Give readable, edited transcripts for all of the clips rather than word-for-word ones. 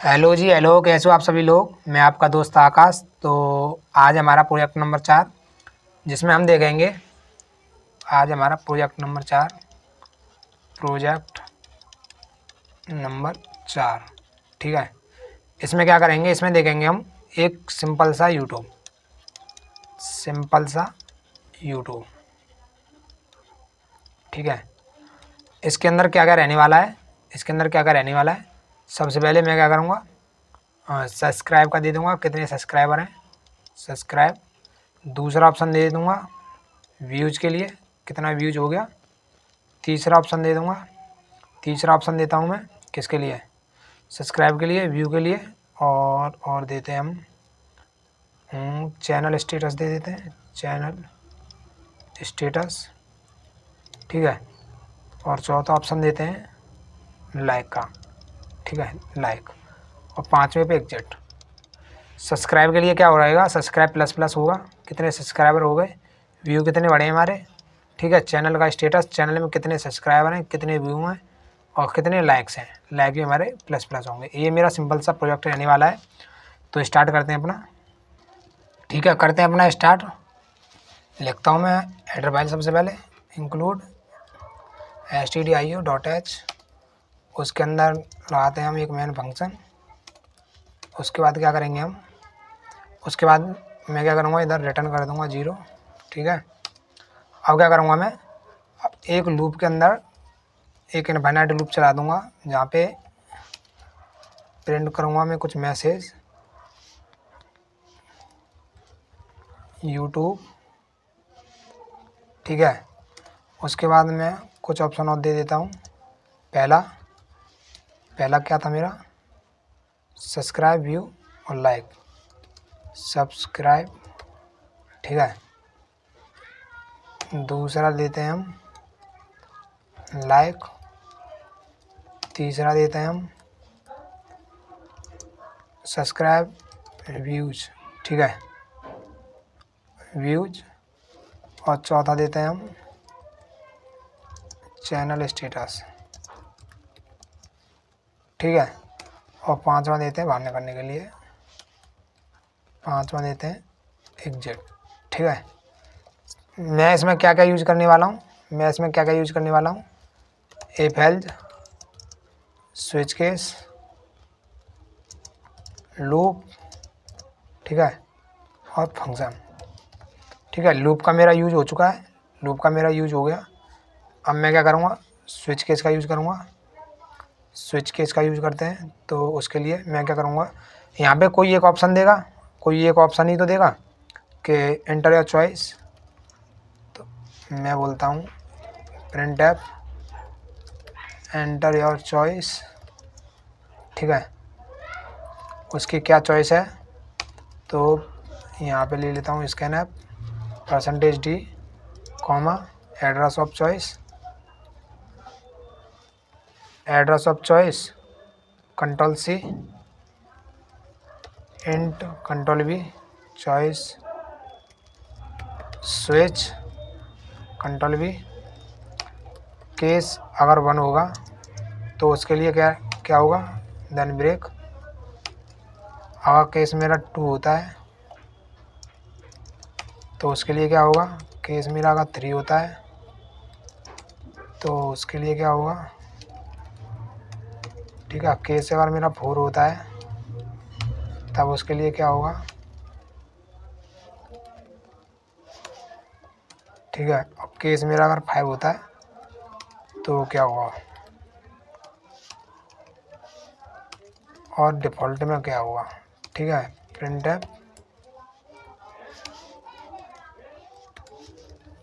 Hello जी, hello. कैसे हो आप सभी लोग। मैं आपका दोस्त आकाश। तो आज हमारा प्रोजेक्ट नंबर 4 जिसमें हम देखेंगे। आज हमारा प्रोजेक्ट नंबर 4 ठीक है। इसमें क्या करेंगे, इसमें देखेंगे हम एक सिंपल सा यूट्यूब ठीक है। इसके अंदर क्या क्या रहने वाला है, सबसे पहले मैं क्या करूँगा, सब्सक्राइब का दे दूँगा, कितने सब्सक्राइबर हैं सब्सक्राइब। दूसरा ऑप्शन दे दूँगा व्यूज़ के लिए, कितना व्यूज़ हो गया। तीसरा ऑप्शन दे दूँगा, तीसरा ऑप्शन देता हूँ मैं किसके लिए, सब्सक्राइब के लिए, व्यू के लिए। और देते हैं हम चैनल स्टेटस दे देते हैं, चैनल स्टेटस ठीक है। और चौथा ऑप्शन देते हैं लाइक का, ठीक है, लाइक। और पाँचवें पे एग्जिट। सब्सक्राइब के लिए क्या हो रहेगा, सब्सक्राइब प्लस प्लस होगा, कितने सब्सक्राइबर हो गए, व्यू कितने बढ़े हमारे, ठीक है। चैनल का स्टेटस, चैनल में कितने सब्सक्राइबर हैं, कितने व्यू हैं और कितने लाइक्स हैं, लाइक भी हमारे प्लस प्लस होंगे। ये मेरा सिंपल सा प्रोजेक्ट रहने वाला है। तो स्टार्ट करते हैं अपना, ठीक है, करते हैं अपना स्टार्ट। लिखता हूँ मैं हेडर फाइल सबसे पहले, इंक्लूड stdio.h। उसके अंदर लगाते हैं हम एक मेन फंक्शन। उसके बाद क्या करेंगे हम, उसके बाद मैं क्या करूँगा, इधर रिटर्न कर दूँगा 0, ठीक है। अब क्या करूँगा मैं, अब एक लूप के अंदर एक इनफाइनाइट लूप चला दूँगा, जहाँ पे प्रिंट करूँगा मैं कुछ मैसेज, यूट्यूब, ठीक है। उसके बाद मैं कुछ ऑप्शन और दे देता हूँ। पहला क्या था मेरा, सब्सक्राइब, व्यू और लाइक। सब्सक्राइब, ठीक है। दूसरा देते हैं हम लाइक। तीसरा देते हैं हम सब्सक्राइब, व्यूज, ठीक है, व्यूज। और चौथा देते हैं हम चैनल स्टेटस, ठीक है। और पांचवा देते हैं बाहर निकलने के लिए, पांचवा देते हैं एग्जिट, ठीक है। मैं इसमें क्या क्या यूज़ करने वाला हूँ, if else, switch case, loop, ठीक है, और फंक्शन, ठीक है। लूप का मेरा यूज हो चुका है, लूप का मेरा यूज हो गया। अब मैं क्या करूँगा, स्विच केस का यूज़ करूँगा। स्विच केस का यूज़ करते हैं, तो उसके लिए मैं क्या करूँगा, यहाँ पे कोई एक ऑप्शन देगा, कोई एक ऑप्शन ही तो देगा कि एंटर योर चॉइस। तो मैं बोलता हूँ print F enter your choice, ठीक है। उसकी क्या चॉइस है, तो यहाँ पे ले लेता हूँ scan app %d, address of choice, control C, int control V, choice, switch, control V. Case अगर 1 होगा तो उसके लिए क्या क्या होगा, देन ब्रेक। अगर केस मेरा 2 होता है तो उसके लिए क्या होगा, केस मेरा अगर 3 होता है तो उसके लिए क्या होगा, ठीक है। केस अगर मेरा 4 होता है तब उसके लिए क्या होगा, ठीक है। अब केस मेरा अगर 5 होता है तो क्या होगा, और डिफ़ॉल्ट में क्या होगा, ठीक है। Print F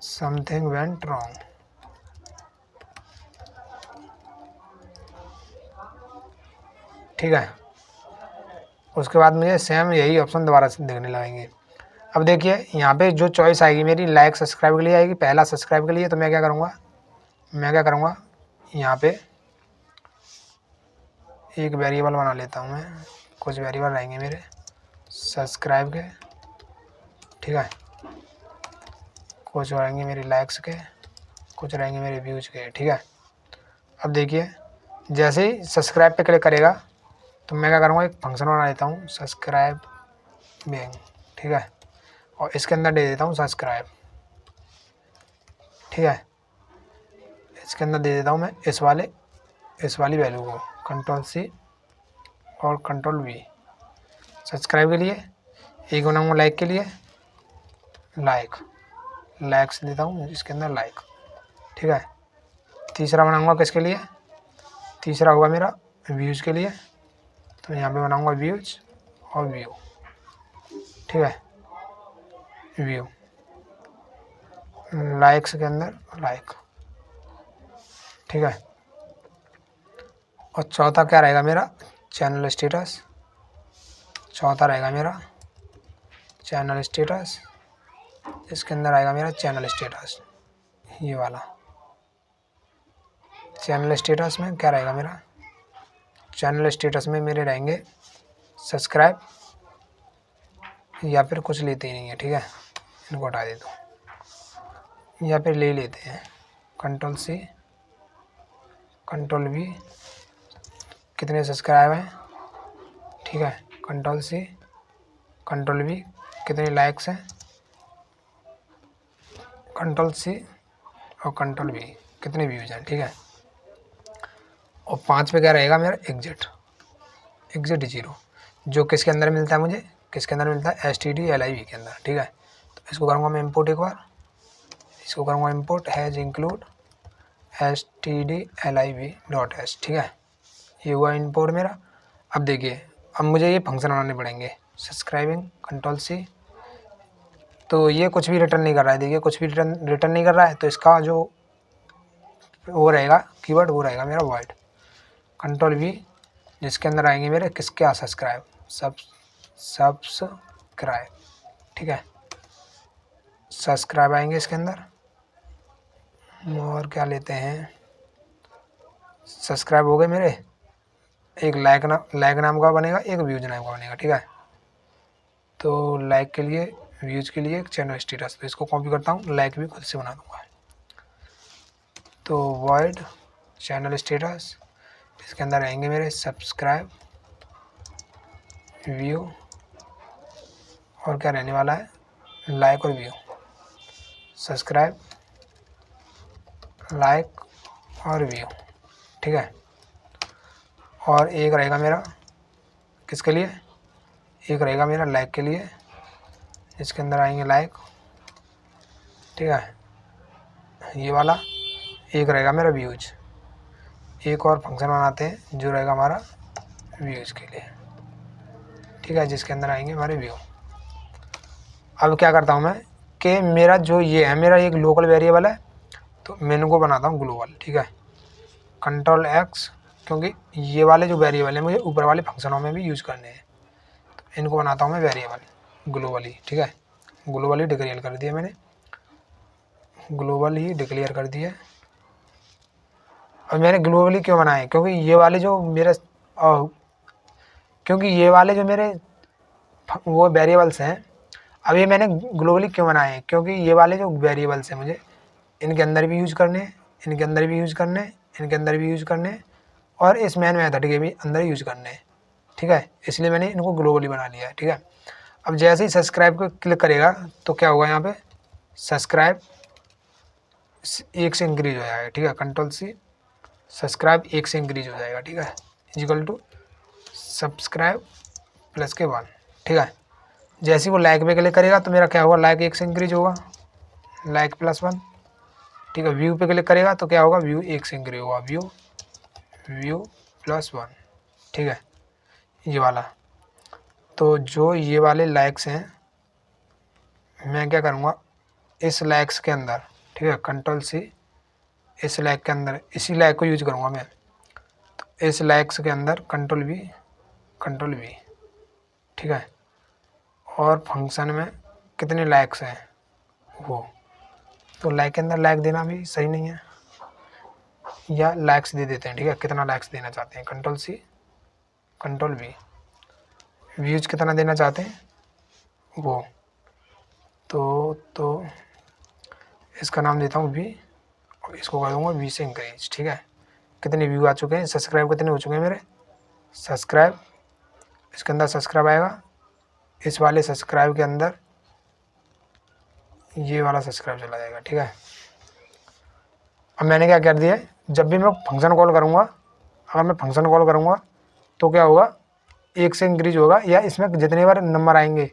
something went wrong, ठीक है। उसके बाद मुझे सेम यही ऑप्शन दोबारा से देखने लगेंगे। अब देखिए यहाँ पे जो चॉइस आएगी मेरी, लाइक सब्सक्राइब के लिए आएगी, पहला सब्सक्राइब के लिए। तो मैं क्या करूँगा, यहाँ पे एक वेरिएबल बना लेता हूँ मैं, कुछ वेरिएबल रहेंगे मेरे सब्सक्राइब के, ठीक है। कुछ रहेंगे मेरे लाइक्स के, कुछ रहेंगे मेरे व्यूज के, ठीक है। अब देखिए जैसे ही सब्सक्राइब पे क्लिक करेगा तो मैं क्या करूँगा, एक फंक्शन बना देता हूँ सब्सक्राइबिंग, ठीक है, और इसके अंदर दे देता हूँ सब्सक्राइब, ठीक है। इसके अंदर दे देता हूँ मैं इस वाली वैल्यू को, Ctrl+C और Ctrl+V। सब्सक्राइब के लिए एक बनाऊँगा, लाइक के लिए लाइक्स देता हूँ इसके अंदर लाइक, ठीक है। तीसरा बनाऊँगा किसके लिए, तीसरा होगा मेरा व्यूज़ के लिए, तो यहाँ पे बनाऊँगा व्यूज़ और व्यू, ठीक है, व्यू। लाइक्स के अंदर लाइक, ठीक है। और चौथा क्या रहेगा मेरा, चैनल स्टेटस। चौथा रहेगा मेरा चैनल स्टेटस, इसके अंदर आएगा मेरा चैनल स्टेटस, ये वाला। चैनल स्टेटस में क्या रहेगा मेरा, चैनल स्टेटस में मेरे रहेंगे सब्सक्राइब या फिर कुछ लेते ही नहीं है, ठीक है, इनको हटा देता हूँ, या फिर ले लेते हैं Ctrl+C Ctrl+V, कितने सब्सक्राइब हैं, ठीक है, Ctrl+C Ctrl+V, कितने लाइक्स हैं, Ctrl+C और Ctrl+V, कितने व्यूज़ हैं, ठीक है। और 5 पे क्या रहेगा मेरा एग्जिट 0, जो किसके अंदर मिलता है मुझे, किसके अंदर मिलता है, stdlib के अंदर, ठीक है। तो इसको करूँगा मैं इंपोर्ट, एक बार इसको करूँगा इंपोर्ट हैज इंक्लूड stdlib.h, ठीक है, ये हुआ इंपोर्ट मेरा। अब देखिए, अब मुझे ये फंक्शन बनाने पड़ेंगे, सब्सक्राइबिंग Ctrl+C, तो ये कुछ भी रिटर्न नहीं कर रहा है, देखिए कुछ भी रिटर्न नहीं कर रहा है, तो इसका जो वो रहेगा कीवर्ड, वो रहेगा मेरा void। Ctrl+V, जिसके अंदर आएंगे मेरे किसके सब्सक्राइब, सब्सक्राइब, ठीक है, सब्सक्राइब आएंगे इसके अंदर। और क्या लेते हैं, सब्सक्राइब हो गए मेरे, एक लाइक नाम का बनेगा, एक व्यूज नाम का बनेगा, ठीक है। तो लाइक के लिए, व्यूज के लिए एक चैनल स्टेटस, तो इसको कॉपी करता हूँ, लाइक भी खुद से बना दूंगा। तो void चैनल स्टेटस, इसके अंदर रहेंगे मेरे सब्सक्राइब, व्यू, और क्या रहने वाला है, लाइक और व्यू, सब्सक्राइब, लाइक और व्यू, ठीक है। और एक रहेगा मेरा किसके लिए, एक रहेगा मेरा लाइक के लिए, इसके अंदर आएंगे लाइक, ठीक है, ये वाला। एक रहेगा मेरा व्यूज, एक और फंक्शन बनाते हैं जो रहेगा हमारा व्यूज़ के लिए, ठीक है, जिसके अंदर आएंगे हमारे व्यू। अब क्या करता हूँ मैं कि मेरा जो ये है, मेरा एक लोकल वेरिएबल है, तो मैं इनको बनाता हूँ ग्लोबल, ठीक है, Ctrl+X, क्योंकि ये वाले जो वेरिएबल है मुझे ऊपर वाले फंक्शनों में भी यूज़ करने हैं, तो इनको बनाता हूँ मैं वेरिएबल ग्लोबली, ठीक है, ग्लोबली डिक्लेयर कर दिया मैंने, ग्लोबली डिक्लेयर कर दिया। अब मैंने ग्लोबली क्यों बनाए, क्योंकि ये वाले जो मेरे वो वेरिएबल्स हैं, अब ये मैंने ग्लोबली क्यों बनाए हैं, क्योंकि ये वाले जो वेरिएबल्स हैं मुझे इनके अंदर भी यूज़ करने हैं, इनके अंदर भी यूज़ करने हैं, इनके अंदर भी यूज़ करने हैं, और इस मेन मेथड के भी अंदर यूज़ करने हैं, ठीक है, इसलिए मैंने इनको ग्लोबली बना लिया है, ठीक है। अब जैसे ही सब्सक्राइब को क्लिक करेगा तो क्या होगा, यहाँ पे सब्सक्राइब 1 से इंक्रीज हो जाएगा, ठीक है, Ctrl+C, सब्सक्राइब 1 से इंक्रीज हो जाएगा, ठीक है, इक्वल टू सब्सक्राइब प्लस के 1, ठीक है। जैसे ही वो लाइक पे क्लिक करेगा तो मेरा क्या होगा, लाइक 1 से इंक्रीज होगा, लाइक +1, ठीक है। व्यू पे क्लिक करेगा तो क्या होगा, व्यू 1 से इंक्रीज होगा, व्यू +1, ठीक है, ये वाला। तो जो ये वाले लाइक्स हैं, मैं क्या करूँगा, इस लाइक्स के अंदर, ठीक है, Ctrl+C, इस लाइक के अंदर इसी लाइक को यूज करूँगा मैं, तो इस लाइक्स के अंदर Ctrl+V, ठीक है। और फंक्शन में कितने लाइक्स हैं वो, तो लाइक के अंदर लाइक देना भी सही नहीं है, या लाइक्स दे देते हैं, ठीक है, कितना लाइक्स देना चाहते हैं, Ctrl+C Ctrl+V, व्यूज कितना देना चाहते हैं वो, तो इसका नाम देता हूँ V, और इसको कर दूँगा V से इंक्रीज, ठीक है। कितने व्यू आ चुके हैं, सब्सक्राइब कितने हो चुके हैं मेरे, सब्सक्राइब इसके अंदर सब्सक्राइब आएगा, इस वाले सब्सक्राइब के अंदर ये वाला सब्सक्राइब चला जाएगा। ठीक है, अब मैंने क्या कर दिया है, जब भी मैं फंक्शन कॉल करूँगा, अगर मैं फंक्शन कॉल करूँगा तो क्या होगा, 1 से इंक्रीज होगा, या इसमें जितने बार नंबर आएंगे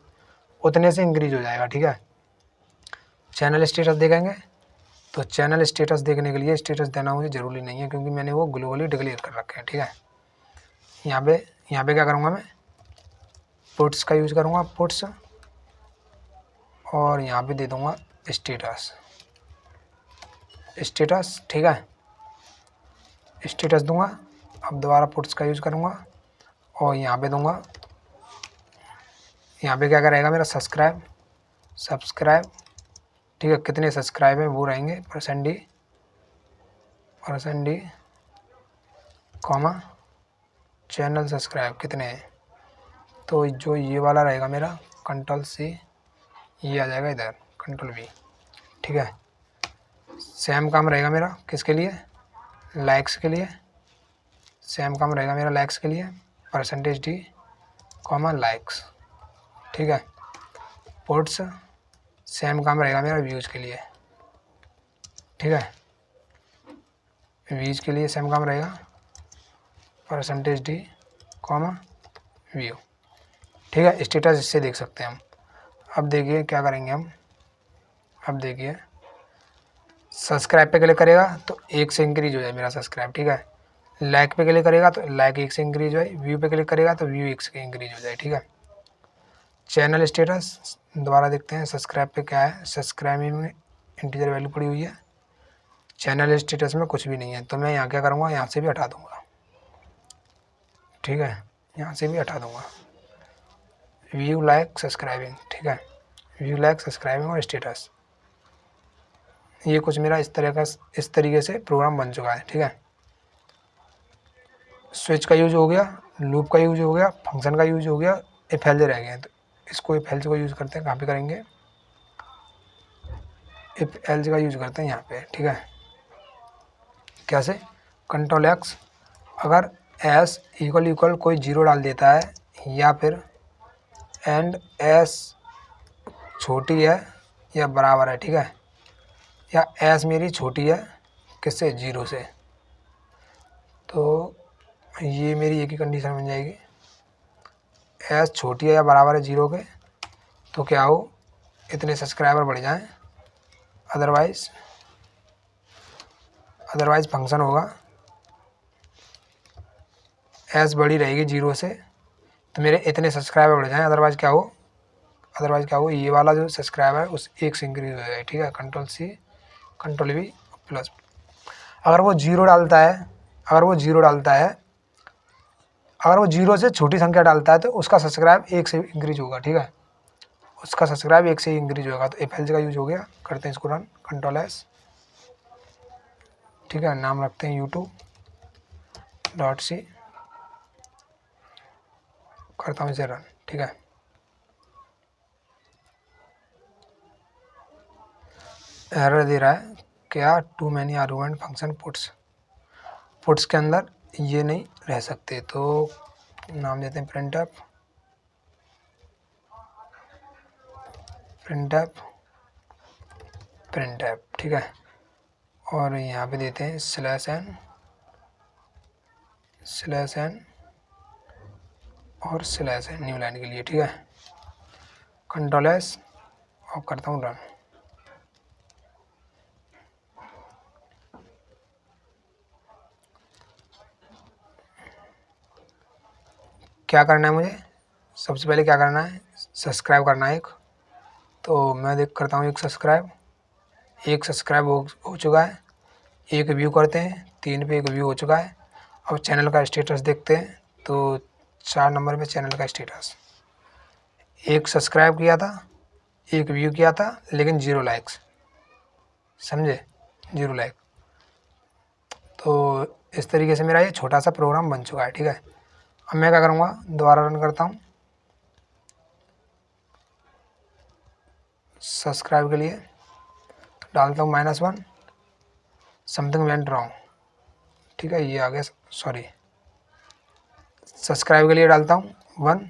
उतने से इंक्रीज हो जाएगा। ठीक है, चैनल स्टेटस देखेंगे तो चैनल स्टेटस देखने के लिए स्टेटस देना मुझे ज़रूरी नहीं है, क्योंकि मैंने वो ग्लोबली डिक्लेयर कर रखे हैं। ठीक है, यहाँ पे क्या करूँगा, मैं पुट्स का यूज़ करूँगा, पुट्स, और यहाँ पे दे दूँगा स्टेटस। ठीक है, स्टेटस दूंगा। अब दोबारा पुट्स का यूज़ करूँगा और यहाँ पे दूंगा, यहाँ पे क्या करेगा मेरा सब्सक्राइब। ठीक है, कितने सब्सक्राइब हैं वो रहेंगे %d कॉमा चैनल सब्सक्राइब कितने हैं, तो जो ये वाला रहेगा मेरा Ctrl+C, ये आ जाएगा इधर Ctrl+V। ठीक है, सेम काम रहेगा मेरा किसके लिए, लाइक्स के लिए। सेम काम रहेगा मेरा लाइक्स के लिए, %d कॉमा लाइक्स। ठीक है, पुट्स सेम काम रहेगा मेरा व्यूज़ के लिए। ठीक है, व्यूज़ के लिए सेम काम रहेगा, %d कॉमा व्यू। ठीक है, स्टेटस इससे देख सकते हैं हम। अब देखिए क्या करेंगे हम, अब देखिए सब्सक्राइब पे क्लिक करेगा तो 1 से इंक्रीज हो जाए मेरा सब्सक्राइब। ठीक है, लाइक पे क्लिक करेगा तो लाइक 1 से इंक्रीज हो जाए, व्यू पे क्लिक करेगा तो व्यू 1 से इंक्रीज हो जाए। ठीक है, चैनल स्टेटस दोबारा देखते हैं, सब्सक्राइब पे क्या है, सब्सक्राइब में इंटीजर वैल्यू पड़ी हुई है, चैनल स्टेटस में कुछ भी नहीं है, तो मैं यहाँ क्या करूँगा, यहाँ से भी हटा दूँगा। ठीक है, यहाँ से भी हटा दूँगा, व्यू लाइक सब्सक्राइबिंग। ठीक है, व्यू लाइक सब्सक्राइबिंग और स्टेटस, ये कुछ मेरा इस तरीके से प्रोग्राम बन चुका है। ठीक है, स्विच का यूज हो गया, लूप का यूज हो गया, फंक्शन का यूज हो गया, इफ एल्स रह गए हैं, तो इसको इफ एल्स को यूज़ करते हैं, कहाँ पे करेंगे, इफ एल्स का यूज करते हैं यहाँ पे। ठीक है, कैसे, Ctrl+X, अगर s इक्वल कोई 0 डाल देता है, या फिर एंड s छोटी है या बराबर है। ठीक है, या s मेरी छोटी है किससे, 0 से, तो ये मेरी एक ही कंडीशन बन जाएगी, s छोटी है या बराबर है 0 के, तो क्या हो, इतने सब्सक्राइबर बढ़ जाएं, अदरवाइज फंक्शन होगा, s बड़ी रहेगी 0 से, तो मेरे इतने सब्सक्राइबर बढ़ जाएं, अदरवाइज क्या हो, ये वाला जो सब्सक्राइबर है उस 1 से इंक्रीज हो जाए। ठीक है, Ctrl+C Ctrl+V प्लस, अगर वो 0 डालता है, अगर वो 0 से छोटी संख्या डालता है तो उसका सब्सक्राइब 1 से इंक्रीज होगा। ठीक है, उसका सब्सक्राइब 1 से इंक्रीज होगा, तो इफ एल्स का यूज हो गया, करते हैं इसको रन, Ctrl+S। ठीक है, नाम रखते हैं youtube.c, करता हूँ इसे रन। ठीक है, एरर दे रहा है क्या, too many argument function puts के अंदर ये नहीं रह सकते, तो नाम देते हैं printf। ठीक है, और यहाँ पे देते हैं /n और /n न्यू लाइन के लिए। ठीक है, Ctrl+S और करता हूँ रन। क्या करना है मुझे, सबसे पहले क्या करना है, सब्सक्राइब करना है एक, तो मैं करता हूँ एक सब्सक्राइब हो चुका है, एक व्यू करते हैं, 3 पे एक व्यू हो चुका है। अब चैनल का स्टेटस देखते हैं, तो 4 नंबर पे चैनल का स्टेटस, एक सब्सक्राइब किया था, एक व्यू किया था, लेकिन 0 लाइक्स, समझे, 0 लाइक। तो इस तरीके से मेरा ये छोटा सा प्रोग्राम बन चुका है। ठीक है, अब मैं क्या करूँगा, दोबारा रन करता हूँ, सब्सक्राइब के लिए तो डालता हूँ -1, समथिंग वेंट रॉन्ग। ठीक है, ये आ गया, सॉरी, सब्सक्राइब के लिए डालता हूँ 1।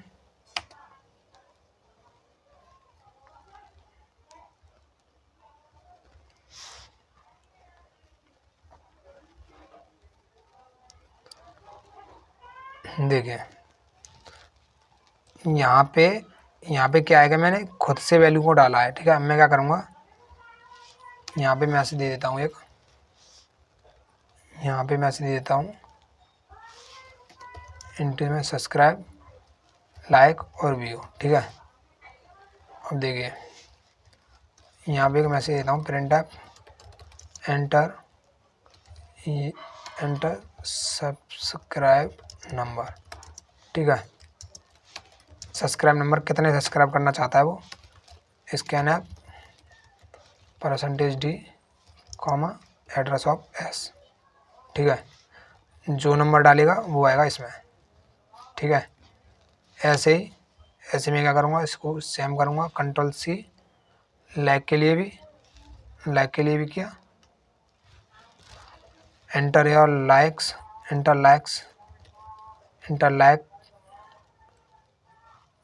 देखिए यहाँ पे क्या आएगा, मैंने खुद से वैल्यू को डाला है, ठीक है। अब मैं क्या करूँगा, यहाँ पे मैसेज दे देता हूँ एक, यहाँ पे मैसेज दे देता हूँ इंटू में सब्सक्राइब, लाइक और व्यू, ठीक है। अब देखिए यहाँ पे एक मैसेज देता हूँ, print F enter subscribe number, ठीक है। सब्सक्राइब नंबर कितने सब्सक्राइब करना चाहता है वो, scan app %d, address of S, ठीक है। जो नंबर डालेगा वो आएगा इसमें, ठीक है। ऐसे मैं क्या करूँगा, इसको सेम करूँगा, Ctrl+C, लाइक के लिए भी किया, enter your likes, enter like,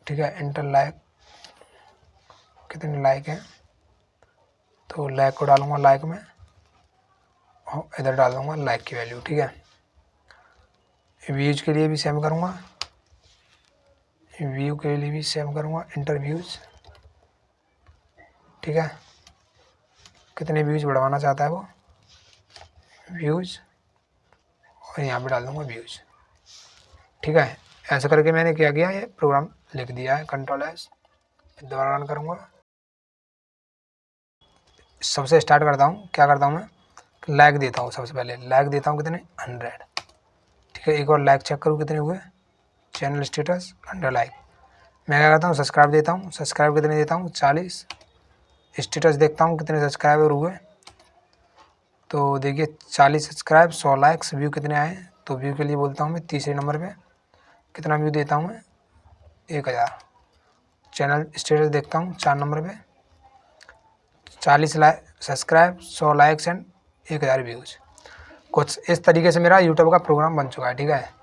ठीक है। एंटर लाइक, कितने लाइक हैं, तो लाइक को डालूंगा लाइक में, और इधर डाल दूंगा लाइक की वैल्यू, ठीक है। व्यूज के लिए भी सेम करूँगा, इंटर व्यूज, ठीक है। कितने व्यूज बढ़वाना चाहता है वो, व्यूज, और यहाँ पे डाल दूंगा व्यूज, ठीक है। ऐसा करके मैंने क्या किया, ये प्रोग्राम लिख दिया है। Ctrl+S, दोबारा रन करूँगा, सबसे स्टार्ट करता हूँ। क्या करता हूँ मैं, लाइक देता हूँ, सबसे पहले लाइक देता हूँ, कितने 100, ठीक है। एक और लाइक चेक करूँ कितने हुए, चैनल स्टेटस 100 लाइक। मैं क्या करता हूँ, सब्सक्राइब देता हूँ, सब्सक्राइब कितने देता हूँ 40, स्टेटस देखता हूँ कितने सब्सक्राइबर हुए, तो देखिए 40 सब्सक्राइब, 100 लाइक्स, व्यू कितने आए, तो व्यू के लिए बोलता हूँ मैं तीसरे नंबर पे, कितना व्यू देता हूँ मैं 1000। चैनल स्टेटस देखता हूँ 4 नंबर पे, 40 सब्सक्राइब, 100 लाइक्स एंड 1000 व्यूज़। कुछ इस तरीके से मेरा यूट्यूब का प्रोग्राम बन चुका है, ठीक है।